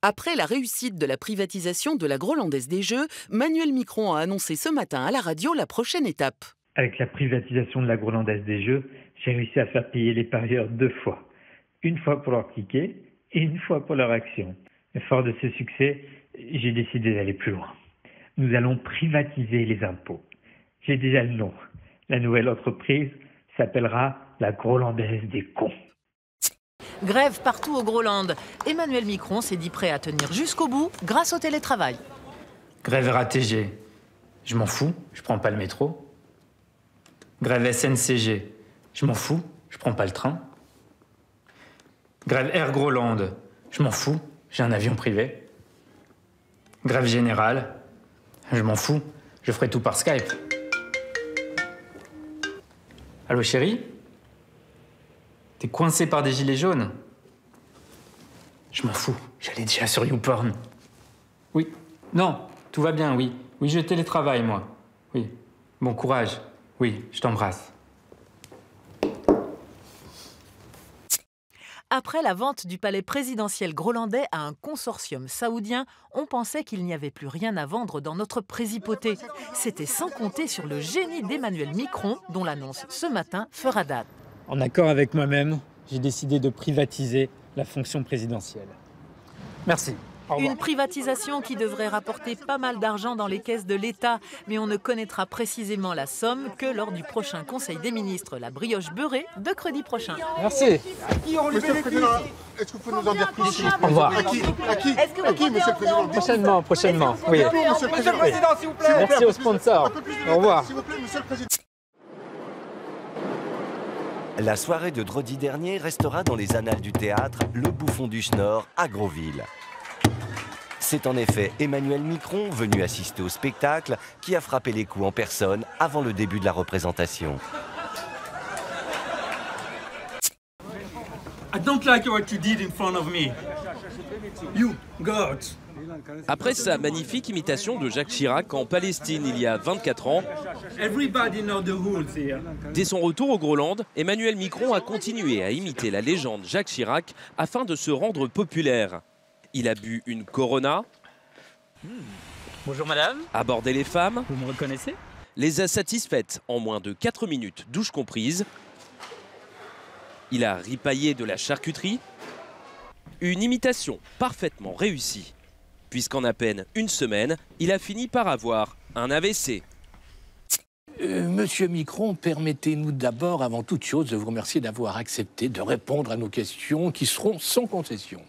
Après la réussite de la privatisation de la Grolandaise des Jeux, Manuel Micron a annoncé ce matin à la radio la prochaine étape. Avec la privatisation de la Grolandaise des Jeux, j'ai réussi à faire payer les parieurs 2 fois. Une fois pour leur ticket et une fois pour leur action. Et fort de ce succès, j'ai décidé d'aller plus loin. Nous allons privatiser les impôts. J'ai déjà le nom. La nouvelle entreprise s'appellera la Grolandaise des cons. Grève partout au Groland. Emmanuel Micron s'est dit prêt à tenir jusqu'au bout grâce au télétravail. Grève RATG. Je m'en fous, je prends pas le métro. Grève SNCG. Je m'en fous, je prends pas le train. Grève Air Groland. Je m'en fous, j'ai un avion privé. Grève générale. Je m'en fous, je ferai tout par Skype. Allô chérie? T'es coincé par des gilets jaunes? Je m'en fous, j'allais déjà sur YouPorn. Oui, non, tout va bien, oui. Oui, je télétravaille, moi. Oui, bon courage. Oui, je t'embrasse. Après la vente du palais présidentiel grolandais à un consortium saoudien, on pensait qu'il n'y avait plus rien à vendre dans notre présipauté. C'était sans compter sur le génie d'Emmanuel Micron, dont l'annonce ce matin fera date. En accord avec moi-même, j'ai décidé de privatiser la fonction présidentielle. Merci. Au revoir. Une privatisation qui devrait rapporter pas mal d'argent dans les caisses de l'État, mais on ne connaîtra précisément la somme que lors du prochain Conseil des ministres, la brioche beurrée de mercredi prochain. Merci. Monsieur le Président, est-ce que vous pouvez nous en dire plus, s'il vous plaît? Au revoir. À qui, Monsieur le Président? Prochainement, oui. Monsieur le Président, s'il vous plaît. Merci aux sponsors. Au revoir. S'il vous plaît, Monsieur le Président. La soirée de vendredi dernier restera dans les annales du théâtre Le Bouffon du Schnorr à Grosville. C'est en effet Emmanuel Micron, venu assister au spectacle, qui a frappé les coups en personne avant le début de la représentation. I don't like what you did in front of me. You, God. Après sa magnifique imitation de Jacques Chirac en Palestine il y a 24 ans, Everybody know the rules here. dès son retour au Groland, Emmanuel Micron a continué à imiter la légende Jacques Chirac afin de se rendre populaire. Il a bu une Corona, Bonjour madame. abordé les femmes, Vous me reconnaissez? les a satisfaites en moins de 4 minutes, douche comprise. Il a ripaillé de la charcuterie. Une imitation parfaitement réussie, puisqu'en à peine une semaine, il a fini par avoir un AVC. Monsieur Micron, permettez-nous d'abord, avant toute chose, de vous remercier d'avoir accepté de répondre à nos questions qui seront sans concession.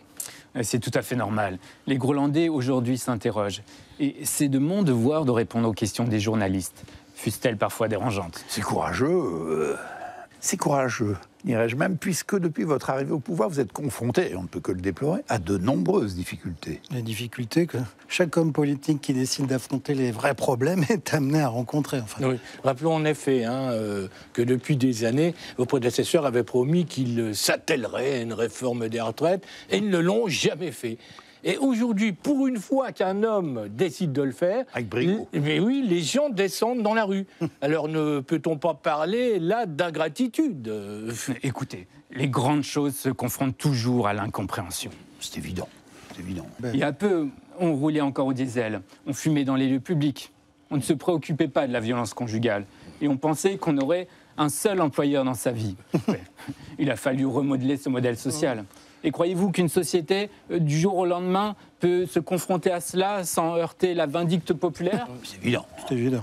C'est tout à fait normal. Les Grolandais aujourd'hui s'interrogent. Et c'est de mon devoir de répondre aux questions des journalistes, fussent-elles parfois dérangeantes. C'est courageux, dirais-je même, puisque depuis votre arrivée au pouvoir, vous êtes confronté, et on ne peut que le déplorer, à de nombreuses difficultés. Les difficultés que chaque homme politique qui décide d'affronter les vrais problèmes est amené à rencontrer. Enfin. Oui. Rappelons en effet que depuis des années, vos prédécesseurs avaient promis qu'ils s'attelleraient à une réforme des retraites, et ils ne l'ont jamais fait. Et aujourd'hui, pour une fois qu'un homme décide de le faire, avec Brigot. Mais oui, les gens descendent dans la rue. Alors ne peut-on pas parler là d'ingratitude? Écoutez, les grandes choses se confrontent toujours à l'incompréhension. C'est évident, c'est évident. Il y a peu, on roulait encore au diesel, on fumait dans les lieux publics, on ne se préoccupait pas de la violence conjugale, et on pensait qu'on aurait un seul employeur dans sa vie. Il a fallu remodeler ce modèle social. Et croyez-vous qu'une société, du jour au lendemain, peut se confronter à cela sans heurter la vindicte populaire? C'est évident. C'est évident.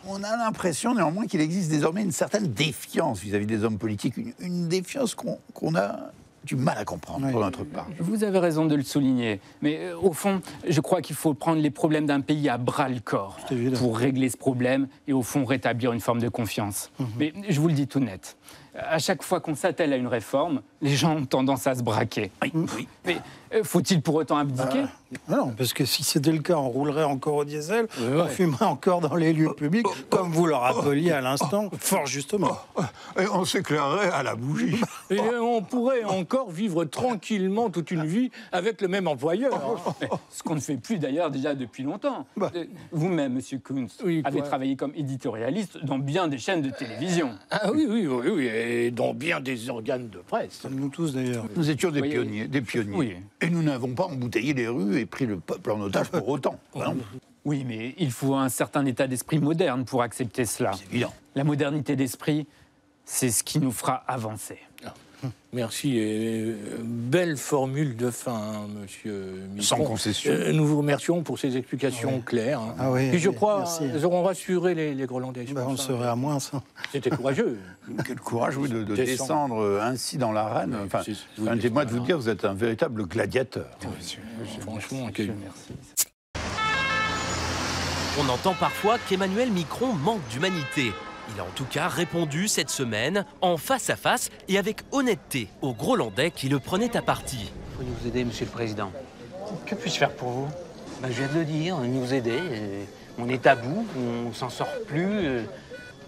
On a l'impression néanmoins qu'il existe désormais une certaine défiance vis-à-vis des hommes politiques, une défiance qu'on a du mal à comprendre pour notre part. Vous avez raison de le souligner, mais au fond, je crois qu'il faut prendre les problèmes d'un pays à bras-le-corps pour régler ce problème et au fond rétablir une forme de confiance. Mais je vous le dis tout net, à chaque fois qu'on s'attelle à une réforme, les gens ont tendance à se braquer. Oui. Mais faut-il pour autant abdiquer? Non, parce que si c'était le cas, on roulerait encore au diesel, on fumerait encore dans les lieux publics, comme vous le rappeliez à l'instant, fort justement. Et on s'éclairerait à la bougie. Et on pourrait encore vivre tranquillement toute une vie avec le même employeur. Ce qu'on ne fait plus d'ailleurs déjà depuis longtemps. Vous-même, Monsieur Kunz, avez travaillé comme éditorialiste dans bien des chaînes de télévision. Ah oui, et dans bien des organes de presse. Nous tous d'ailleurs. Nous étions des pionniers. Oui, Et nous n'avons pas embouteillé les rues et pris le peuple en otage pour autant. Non. Oui, mais il faut un certain état d'esprit moderne pour accepter cela. C'est évident. La modernité d'esprit, c'est ce qui nous fera avancer. Merci. Belle formule de fin, hein, monsieur Mitron. Sans concession. Nous vous remercions pour ces explications claires. Hein. Ah oui, et je crois merci. elles auront rassuré les Grolandais. On serait à moins, ça. C'était courageux. Quel courage, oui, de descendre ainsi dans l'arène. Enfin, permettez-moi de vous dire, vous êtes un véritable gladiateur. Franchement, Merci. On entend parfois qu'Emmanuel Macron manque d'humanité. Il a en tout cas répondu cette semaine en face à face et avec honnêteté aux Grolandais qui le prenaient à partie. Faut nous aider, monsieur le président. Que puis-je faire pour vous? Je viens de le dire, nous aider. On est à bout, on s'en sort plus.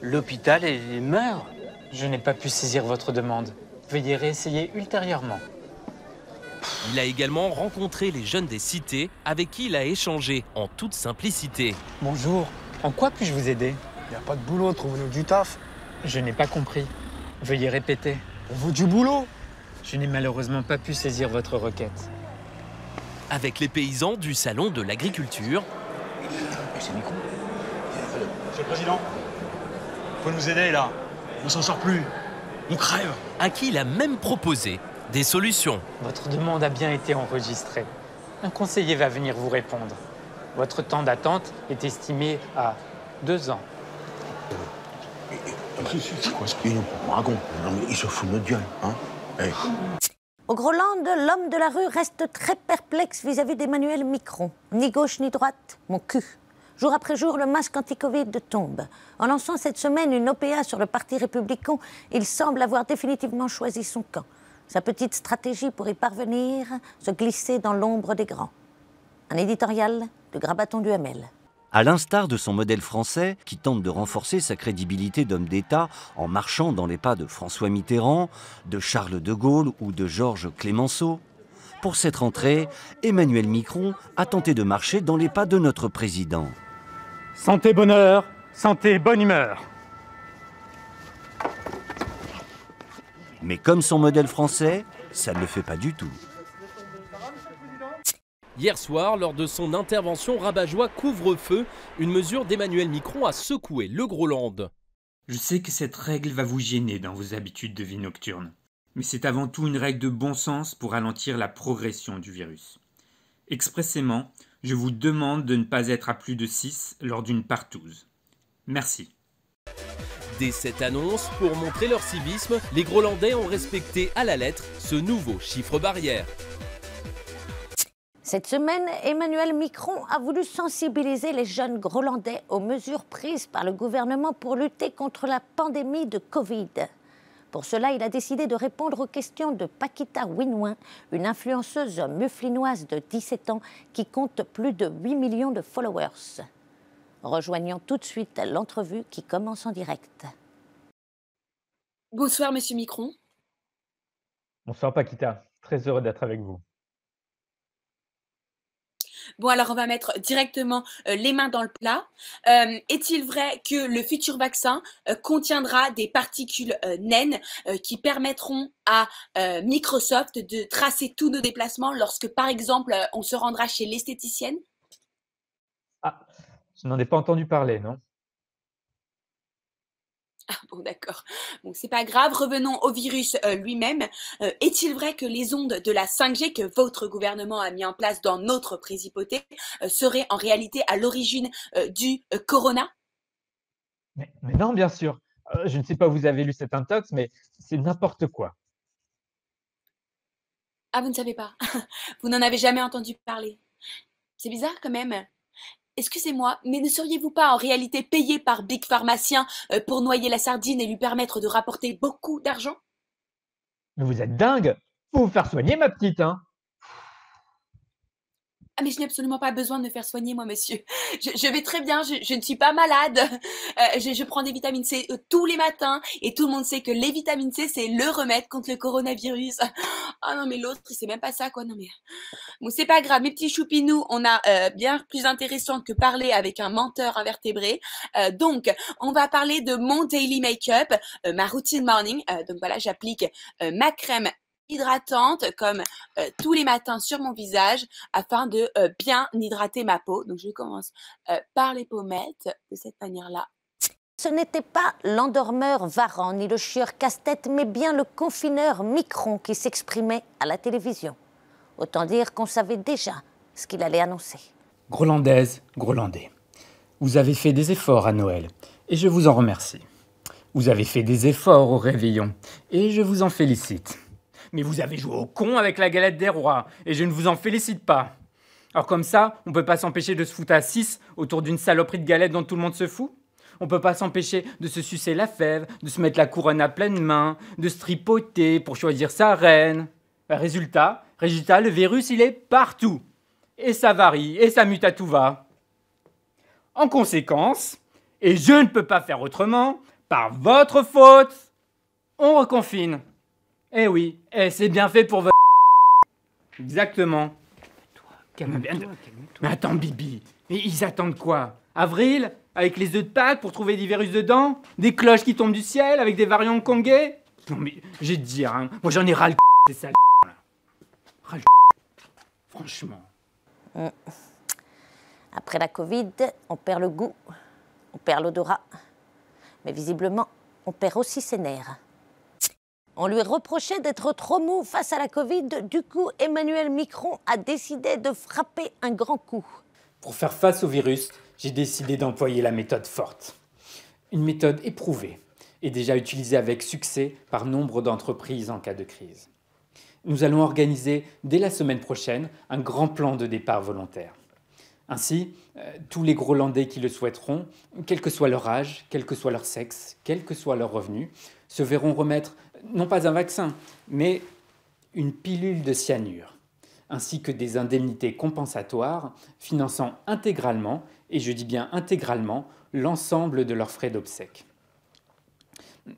L'hôpital meurt. Je n'ai pas pu saisir votre demande. Veuillez réessayer ultérieurement. Il a également rencontré les jeunes des cités avec qui il a échangé en toute simplicité. Bonjour, en quoi puis-je vous aider? Il n'y a pas de boulot, trouvez-nous du taf. Je n'ai pas compris. Veuillez répéter. On veut du boulot. Je n'ai malheureusement pas pu saisir votre requête. Avec les paysans du salon de l'agriculture. C'est Macron. Monsieur le Président, faut nous aider là. On s'en sort plus. On crève. À qui il a même proposé des solutions. Votre demande a bien été enregistrée. Un conseiller va venir vous répondre. Votre temps d'attente est estimé à 2 ans. C'est quoi ce qu'il nous raconte? Non mais il se fout de notre gueule, hein. Hey. Au Groenland, l'homme de la rue reste très perplexe vis-à-vis d'Emmanuel Macron. Ni gauche ni droite, mon cul. Jour après jour, le masque anti-Covid tombe. En lançant cette semaine une OPA sur le Parti républicain, il semble avoir définitivement choisi son camp. Sa petite stratégie pour y parvenir, se glisser dans l'ombre des grands. Un éditorial de Grabaton Duhamel. À l'instar de son modèle français, qui tente de renforcer sa crédibilité d'homme d'État en marchant dans les pas de François Mitterrand, de Charles de Gaulle ou de Georges Clémenceau, pour cette rentrée, Emmanuel Macron a tenté de marcher dans les pas de notre président. Santé, bonheur, santé, bonne humeur. Mais comme son modèle français, ça ne le fait pas du tout. Hier soir, lors de son intervention rabat-joie couvre-feu, une mesure d'Emmanuel Macron a secoué le Groenland. Je sais que cette règle va vous gêner dans vos habitudes de vie nocturne. Mais c'est avant tout une règle de bon sens pour ralentir la progression du virus. Expressément, je vous demande de ne pas être à plus de 6 lors d'une partouze. Merci. Dès cette annonce, pour montrer leur civisme, les Groenlandais ont respecté à la lettre ce nouveau chiffre barrière. Cette semaine, Emmanuel Macron a voulu sensibiliser les jeunes Groenlandais aux mesures prises par le gouvernement pour lutter contre la pandémie de Covid. Pour cela, il a décidé de répondre aux questions de Paquita Winouin, une influenceuse mufflinoise de 17 ans qui compte plus de 8 millions de followers. Rejoignons tout de suite l'entrevue qui commence en direct. Bonsoir, monsieur Macron. Bonsoir, Paquita. Très heureux d'être avec vous. Bon, alors on va mettre directement les mains dans le plat. Est-il vrai que le futur vaccin contiendra des particules naines qui permettront à Microsoft de tracer tous nos déplacements lorsque, par exemple, on se rendra chez l'esthéticienne? Ah, je n'en ai pas entendu parler, non? Ah bon, d'accord. Bon, c'est pas grave. Revenons au virus lui-même. Est-il vrai que les ondes de la 5G que votre gouvernement a mis en place dans notre principauté seraient en réalité à l'origine du corona? Mais non, bien sûr. Je ne sais pas où vous avez lu cet intox, mais c'est n'importe quoi. Ah, vous ne savez pas. Vous n'en avez jamais entendu parler. C'est bizarre quand même. Excusez-moi, mais ne seriez-vous pas en réalité payé par Big Pharmacien pour noyer la sardine et lui permettre de rapporter beaucoup d'argent? Mais vous êtes dingue! Faut vous faire soigner, ma petite, hein? Ah, mais je n'ai absolument pas besoin de me faire soigner, moi, monsieur. Je vais très bien, je ne suis pas malade. Je prends des vitamines C tous les matins et tout le monde sait que les vitamines C, c'est le remède contre le coronavirus. Ah non, mais l'autre, il sait même pas ça, quoi. Non, mais bon, c'est pas grave. Mes petits choupinous, on a bien plus intéressant que parler avec un menteur invertébré. Donc, on va parler de mon daily make-up, ma routine morning. Donc voilà, j'applique ma crème hydratante comme tous les matins sur mon visage afin de bien hydrater ma peau. Donc je commence par les pommettes de cette manière-là. Ce n'était pas l'endormeur Varan ni le chieur casse-tête, mais bien le confineur Micron qui s'exprimait à la télévision. Autant dire qu'on savait déjà ce qu'il allait annoncer. Grolandaise, Grolandais, vous avez fait des efforts à Noël et je vous en remercie. Vous avez fait des efforts au réveillon et je vous en félicite. Mais vous avez joué au con avec la galette des rois et je ne vous en félicite pas. Alors comme ça, on peut pas s'empêcher de se foutre à 6 autour d'une saloperie de galette dont tout le monde se fout. On peut pas s'empêcher de se sucer la fève, de se mettre la couronne à pleine main, de se tripoter pour choisir sa reine. Résultat, le virus il est partout. Et ça varie, et ça mute à tout va. En conséquence, et je ne peux pas faire autrement, par votre faute, on reconfine. Eh oui, c'est bien fait pour votre... Exactement. Calme-toi. Mais attends, Bibi, mais ils attendent quoi? Avril? Avec les œufs de Pâques pour trouver des virus dedans? Des cloches qui tombent du ciel avec des variants congais? Non mais, j'ai de dire, hein, moi j'en ai ras le c'est ça, là. Ras le franchement. Après la Covid, on perd le goût, on perd l'odorat. Mais visiblement, on perd aussi ses nerfs. On lui reprochait d'être trop mou face à la Covid. Du coup, Emmanuel Macron a décidé de frapper un grand coup. Pour faire face au virus, j'ai décidé d'employer la méthode forte. Une méthode éprouvée et déjà utilisée avec succès par nombre d'entreprises en cas de crise. Nous allons organiser dès la semaine prochaine un grand plan de départ volontaire. Ainsi, tous les Grolandais qui le souhaiteront, quel que soit leur âge, quel que soit leur sexe, quel que soit leur revenu, se verront remettre non pas un vaccin, mais une pilule de cyanure, ainsi que des indemnités compensatoires finançant intégralement, et je dis bien intégralement, l'ensemble de leurs frais d'obsèques.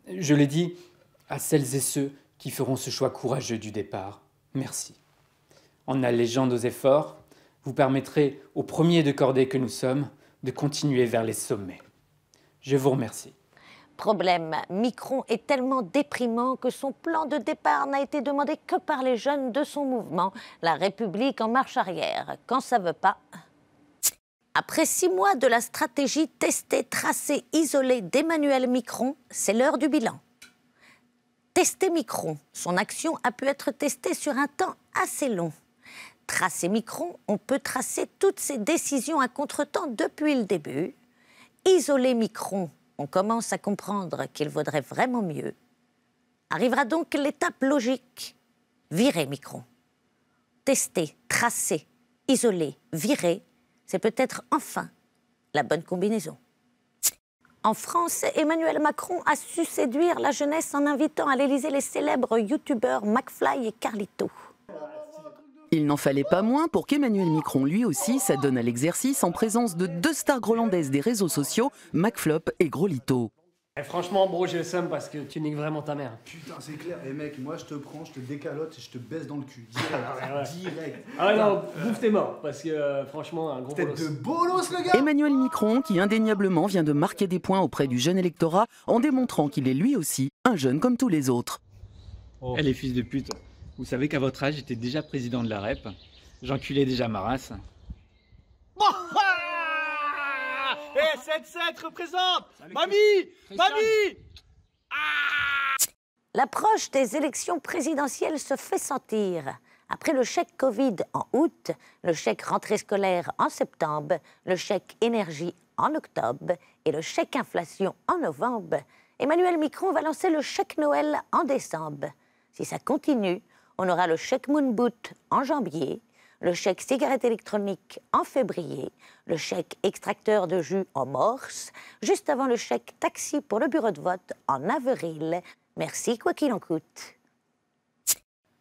Je le dis à celles et ceux qui feront ce choix courageux du départ, merci. En allégeant nos efforts, vous permettrez aux premiers de cordée que nous sommes de continuer vers les sommets. Je vous remercie. Problème, Macron est tellement déprimant que son plan de départ n'a été demandé que par les jeunes de son mouvement, La République en marche arrière. Quand ça veut pas... Après 6 mois de la stratégie testée, tracée, isolée d'Emmanuel Macron, c'est l'heure du bilan. Tester Macron, son action a pu être testée sur un temps assez long. Tracer Macron, on peut tracer toutes ses décisions à contretemps depuis le début. Isoler Macron, on commence à comprendre qu'il vaudrait vraiment mieux. Arrivera donc l'étape logique, virer Macron. Tester, tracer, isoler, virer, c'est peut-être enfin la bonne combinaison. En France, Emmanuel Macron a su séduire la jeunesse en invitant à l'Élysée les célèbres youtubeurs McFly et Carlito. Il n'en fallait pas moins pour qu'Emmanuel Macron, lui aussi, s'adonne à l'exercice en présence de 2 stars grolandaises des réseaux sociaux, McFlop et Grolito. Franchement, bro, j'ai le seum parce que tu niques vraiment ta mère. Putain, c'est clair. Et mec, moi, je te prends, je te décalote et je te baisse dans le cul. Direct. Ah ouais, non, bouffe tes morts parce que franchement, un gros tête de bolos, le gars. Emmanuel Macron, qui indéniablement vient de marquer des points auprès du jeune électorat en démontrant qu'il est lui aussi un jeune comme tous les autres. Oh. Les fils de pute, vous savez qu'à votre âge, j'étais déjà président de la REP. J'enculais déjà ma race. Et 7-7 représente Mamie Mamie L'approche des élections présidentielles se fait sentir. Après le chèque Covid en août, le chèque rentrée scolaire en septembre, le chèque énergie en octobre et le chèque inflation en novembre, Emmanuel Macron va lancer le chèque Noël en décembre. Si ça continue, on aura le chèque Moon Boot en janvier, le chèque cigarette électronique en février, le chèque extracteur de jus en mars, juste avant le chèque taxi pour le bureau de vote en avril. Merci, quoi qu'il en coûte.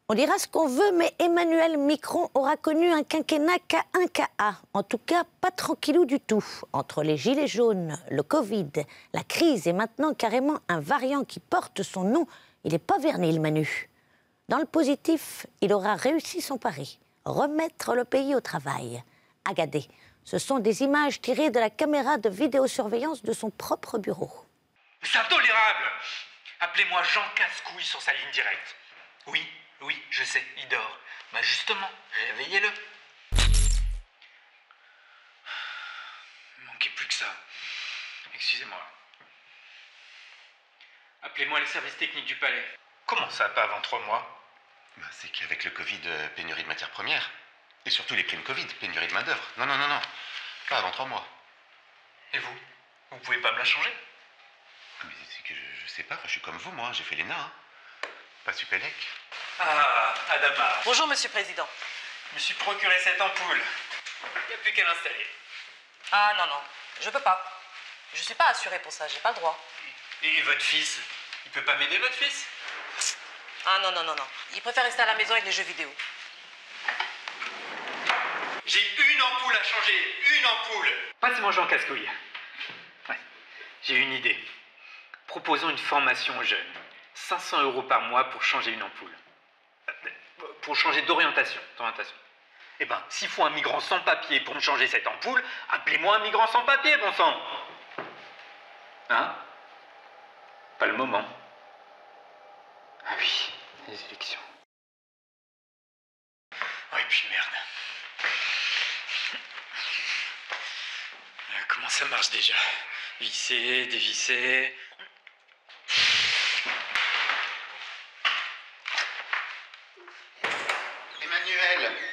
On dira ce qu'on veut, mais Emmanuel Macron aura connu un quinquennat qu'à un KA. En tout cas, pas tranquillou du tout. Entre les gilets jaunes, le Covid, la crise et maintenant carrément un variant qui porte son nom, il n'est pas verni le Manu. Dans le positif, il aura réussi son pari. Remettre le pays au travail. Agadé, ce sont des images tirées de la caméra de vidéosurveillance de son propre bureau. C'est intolérable. Appelez-moi Jean Casse-Couille sur sa ligne directe. Oui, Oui, je sais, il dort. Bah justement, réveillez-le. Il manquait plus que ça. Excusez-moi. Appelez-moi les services techniques du palais. Comment ça, pas avant 3 mois? C'est qu'avec le Covid, pénurie de matières premières. Et surtout les primes Covid, pénurie de main-d'œuvre. Non. Pas avant 3 mois. Et vous? Vous pouvez pas me la changer? Mais c'est que je sais pas, je suis comme vous, moi, j'ai fait l'ENA. Pas Supélec. Ah, Adama. Bonjour, Monsieur le Président. Je me suis procuré cette ampoule. Il n'y a plus qu'à l'installer. Ah non, je peux pas. Je suis pas assurée pour ça, j'ai pas le droit. Et votre fils? Il peut pas m'aider, votre fils? Ah non. Il préfère rester à la maison avec les jeux vidéo. J'ai une ampoule à changer, une ampoule. Passe-moi Jean Cascouille. Ouais, j'ai une idée. Proposons une formation aux jeunes. 500 € par mois pour changer une ampoule. Pour changer d'orientation. Eh ben, s'il faut un migrant sans papier pour me changer cette ampoule, appelez-moi un migrant sans papier, bon sang. Hein? Pas le moment. Ah oui, les élections. Oh, et puis merde. Comment ça marche déjà? Visser, dévisser.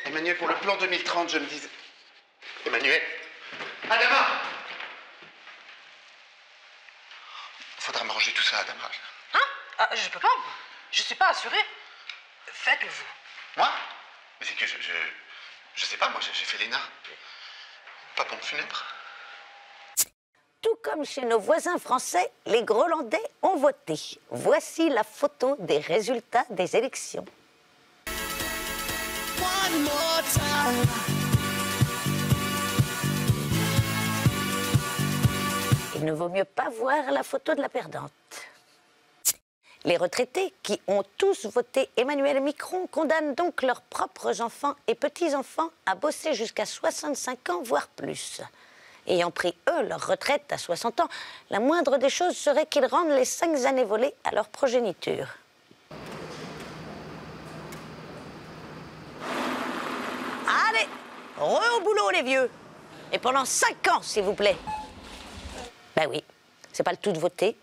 Emmanuel, pour le plan 2030, je me disais... Emmanuel. Adama! Faudra me ranger tout ça, Adama. Hein? Je peux pas. Je suis pas assurée. Faites-le vous. Moi? Mais c'est que je sais pas, moi j'ai fait l'ENA. Pas pompe funèbre. Tout comme chez nos voisins français, les Grolandais ont voté. Voici la photo des résultats des élections. Il ne vaut mieux pas voir la photo de la perdante. Les retraités, qui ont tous voté Emmanuel Macron, condamnent donc leurs propres enfants et petits-enfants à bosser jusqu'à 65 ans, voire plus. Ayant pris, eux, leur retraite à 60 ans, la moindre des choses serait qu'ils rendent les 5 années volées à leur progéniture. Allez, au boulot, les vieux. Et pendant 5 ans, s'il vous plaît. Ben oui, c'est pas le tout de voter.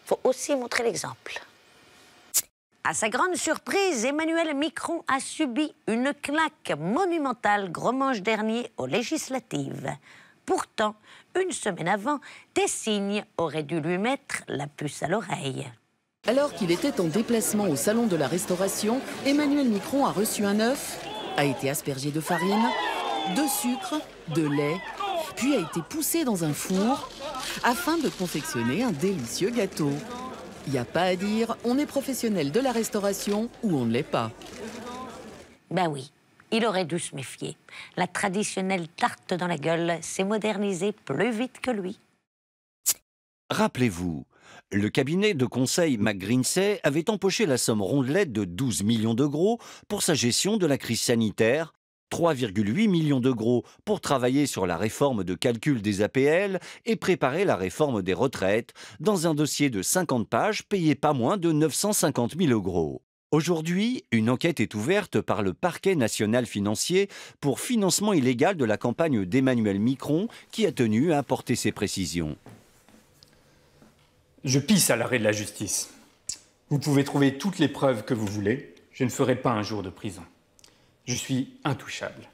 Faut aussi montrer l'exemple. À sa grande surprise, Emmanuel Macron a subi une claque monumentale gros manche dernier aux législatives. Pourtant, une semaine avant, des signes auraient dû lui mettre la puce à l'oreille. Alors qu'il était en déplacement au salon de la restauration, Emmanuel Macron a reçu un œuf, a été aspergé de farine, de sucre, de lait, puis a été poussé dans un four afin de confectionner un délicieux gâteau. Il n'y a pas à dire, on est professionnel de la restauration ou on ne l'est pas. Ben oui, il aurait dû se méfier. La traditionnelle tarte dans la gueule s'est modernisée plus vite que lui. Rappelez-vous, le cabinet de conseil McGrinsey avait empoché la somme rondelette de 12 millions d'euros pour sa gestion de la crise sanitaire, 3,8 millions d'euros pour travailler sur la réforme de calcul des APL et préparer la réforme des retraites dans un dossier de 50 pages payé pas moins de 950 000 euros. Aujourd'hui, une enquête est ouverte par le parquet national financier pour financement illégal de la campagne d'Emmanuel Macron qui a tenu à apporter ses précisions. Je pisse à l'arrêt de la justice. Vous pouvez trouver toutes les preuves que vous voulez. Je ne ferai pas un jour de prison. Je suis intouchable.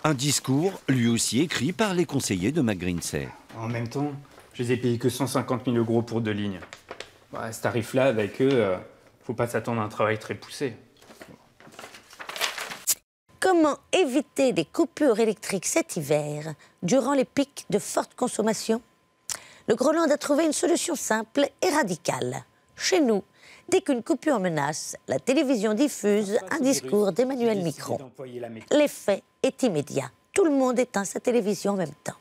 Un discours, lui aussi écrit par les conseillers de McGrinsey. En même temps, je les ai payés que 150 000 euros pour 2 lignes. À ce tarif-là, avec eux, faut pas s'attendre à un travail très poussé. Comment éviter des coupures électriques cet hiver durant les pics de forte consommation? Le Groland a trouvé une solution simple et radicale. Chez nous, dès qu'une coupure menace, la télévision diffuse un discours d'Emmanuel Macron. L'effet est immédiat. Tout le monde éteint sa télévision en même temps.